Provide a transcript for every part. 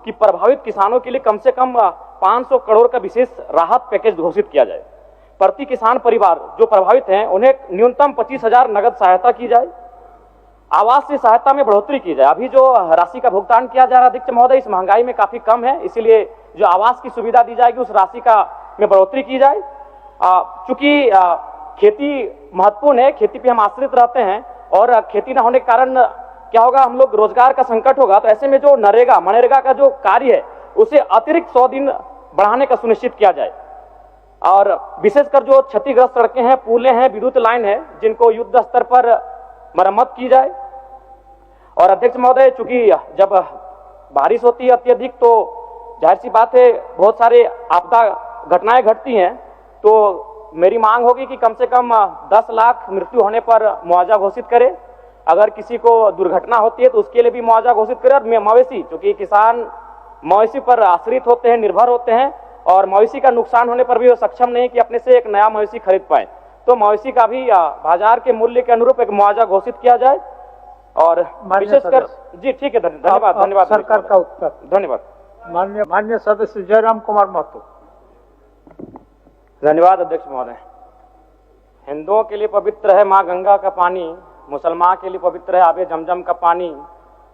कि प्रभावित किसानों के लिए कम से कम 500 करोड़ का विशेष राहत पैकेज घोषित किया जाए। प्रति किसान परिवार जो प्रभावित हैं उन्हें न्यूनतम 25,000 नगद सहायता की जाए। आवास से सहायता में बढ़ोतरी की जाए। अभी जो राशि का भुगतान किया जा रहा है अध्यक्ष महोदय इस महंगाई में काफी कम है, इसीलिए जो आवास की सुविधा दी जाएगी उस राशि का में बढ़ोतरी की जाए। चूंकि खेती महत्वपूर्ण है, खेती पे हम आश्रित रहते हैं और खेती न होने के कारण क्या होगा, हम लोग रोजगार का संकट होगा। तो ऐसे में जो मनरेगा का जो कार्य है उसे अतिरिक्त 100 दिन बढ़ाने का सुनिश्चित किया जाए। और विशेषकर जो क्षतिग्रस्त सड़कें हैं, पुलें हैं, विद्युत लाइन है, जिनको युद्ध स्तर पर मरम्मत की जाए। और अध्यक्ष महोदय, चूंकि जब बारिश होती है अत्यधिक तो जाहिर सी बात है बहुत सारे आपदा घटनाएं घटती हैं, तो मेरी मांग होगी कि कम से कम 10 लाख मृत्यु होने पर मुआवजा घोषित करे। अगर किसी को दुर्घटना होती है तो उसके लिए भी मुआवजा घोषित करे। और मवेशी, चूंकि किसान मवेशी पर आश्रित होते हैं, निर्भर होते हैं, और मवेशी का नुकसान होने पर भी वो सक्षम नहीं कि अपने से एक नया मवेशी खरीद पाए, तो मवेशी का भी बाजार के मूल्य के अनुरूप एक मुआवजा घोषित किया जाए। और विशेषकर जी ठीक है, धन्यवाद धन्यवाद सरकार का उत्तर। धन्यवाद। माननीय सदस्य जयराम कुमार महतो। धन्यवाद अध्यक्ष महोदय। हिंदुओं के लिए पवित्र है माँ गंगा का पानी, मुसलमान के लिए पवित्र है आबे जमजम का पानी,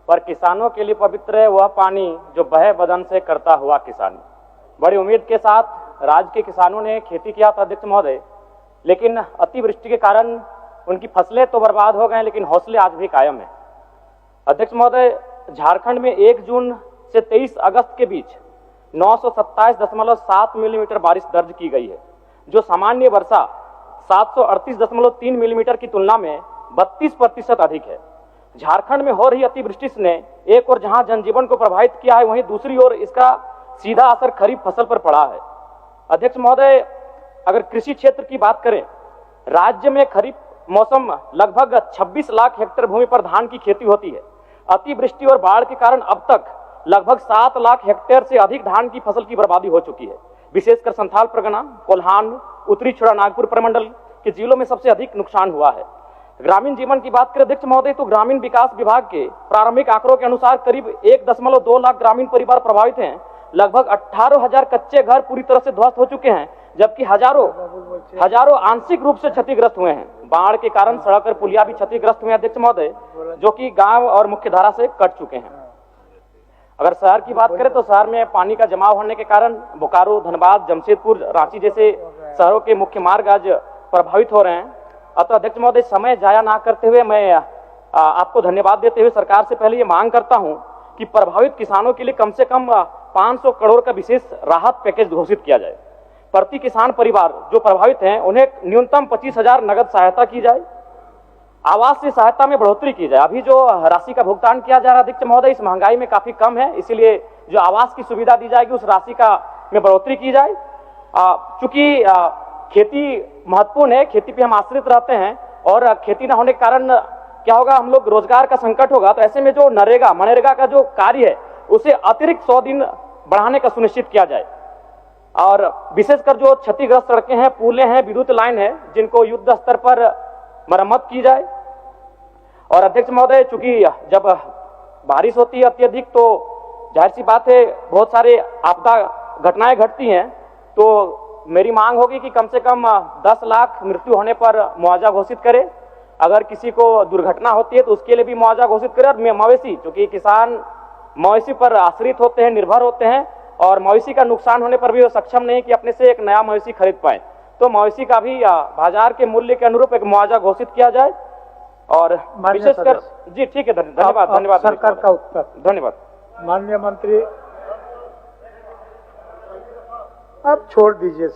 पर किसानों के लिए पवित्र है वह पानी जो बहे बदन से करता हुआ किसानी। बड़ी उम्मीद के साथ राज्य के किसानों ने खेती किया था अध्यक्ष महोदय, लेकिन अतिवृष्टि के कारण उनकी फसलें तो बर्बाद हो गए लेकिन हौसले आज भी कायम है। अध्यक्ष महोदय, झारखंड में 1 जून से 23 अगस्त के बीच 927.7 मिलीमीटर बारिश दर्ज की गई है, जो सामान्य वर्षा 738.3 मिलीमीटर की तुलना में 32% अधिक है। झारखंड में हो रही अतिवृष्टि ने एक और जहां जनजीवन को प्रभावित किया है, वहीं दूसरी ओर इसका सीधा असर खरीफ फसल पर पड़ा है। अध्यक्ष महोदय, अगर कृषि क्षेत्र की बात करें, राज्य में खरीफ मौसम लगभग 26 लाख हेक्टेयर भूमि पर धान की खेती होती है। अतिवृष्टि और बाढ़ के कारण अब तक लगभग 7 लाख हेक्टेयर से अधिक धान की फसल की बर्बादी हो चुकी है। विशेषकर संथाल परगना, कोल्हान, उत्तरी छोड़ा नागपुर प्रमंडल के जिलों में सबसे अधिक नुकसान हुआ है। ग्रामीण जीवन की बात करें अध्यक्ष महोदय, तो ग्रामीण विकास विभाग के प्रारंभिक आंकड़ों के अनुसार करीब 1.2 लाख ग्रामीण परिवार प्रभावित हैं। लगभग 18,000 कच्चे घर पूरी तरह से ध्वस्त हो चुके हैं, जबकि हजारों आंशिक रूप से क्षतिग्रस्त हुए हैं। बाढ़ के कारण सड़क और पुलिया भी क्षतिग्रस्त हुए अध्यक्ष महोदय, जो कि गांव और मुख्य धारा से कट चुके हैं। अगर शहर की बात करें तो शहर में पानी का जमाव होने के कारण बोकारो, धनबाद, जमशेदपुर, रांची जैसे शहरों के मुख्य मार्ग आज प्रभावित हो रहे हैं। अतः अध्यक्ष महोदय, समय जाया ना करते हुए मैं आपको धन्यवाद देते हुए सरकार से पहले ये मांग करता हूं कि प्रभावित किसानों के लिए कम से कम 500 करोड़ का विशेष राहत पैकेज घोषित किया जाए। प्रति किसान परिवार जो प्रभावित हैं उन्हें न्यूनतम 25,000 नगद सहायता की जाए। आवास से सहायता में बढ़ोतरी की जाए। अभी जो राशि का भुगतान किया जा रहा है अध्यक्ष महोदय इस महंगाई में काफी कम है, इसीलिए जो आवास की सुविधा दी जाएगी उस राशि का में बढ़ोतरी की जाए। चूंकि खेती महत्वपूर्ण है, खेती पे हम आश्रित रहते हैं और खेती न होने के कारण क्या होगा, हम लोग रोजगार का संकट होगा। तो ऐसे में जो मनरेगा का जो कार्य है उसे अतिरिक्त 100 दिन बढ़ाने का सुनिश्चित किया जाए। और विशेषकर जो क्षतिग्रस्त सड़कें हैं, पुलें हैं, विद्युत लाइन है, जिनको युद्ध स्तर पर मरम्मत की जाए। और अध्यक्ष महोदय, चूंकि जब बारिश होती है अत्यधिक तो जाहिर सी बात है बहुत सारे आपदा घटनाएं घटती हैं, तो मेरी मांग होगी कि कम से कम 10 लाख मृत्यु होने पर मुआवजा घोषित करे। अगर किसी को दुर्घटना होती है तो उसके लिए भी मुआवजा घोषित करे। और मवेशी, चूंकि किसान मवेशी पर आश्रित होते हैं, निर्भर होते हैं, और मवेशी का नुकसान होने पर भी वो सक्षम नहीं कि अपने से एक नया मवेशी खरीद पाए, तो मवेशी का भी बाजार के मूल्य के अनुरूप एक मुआवजा घोषित किया जाए। और विशेषकर जी ठीक है, धन्यवाद। सरकार का उत्तर। धन्यवाद। माननीय मंत्री, अब छोड़ दीजिए।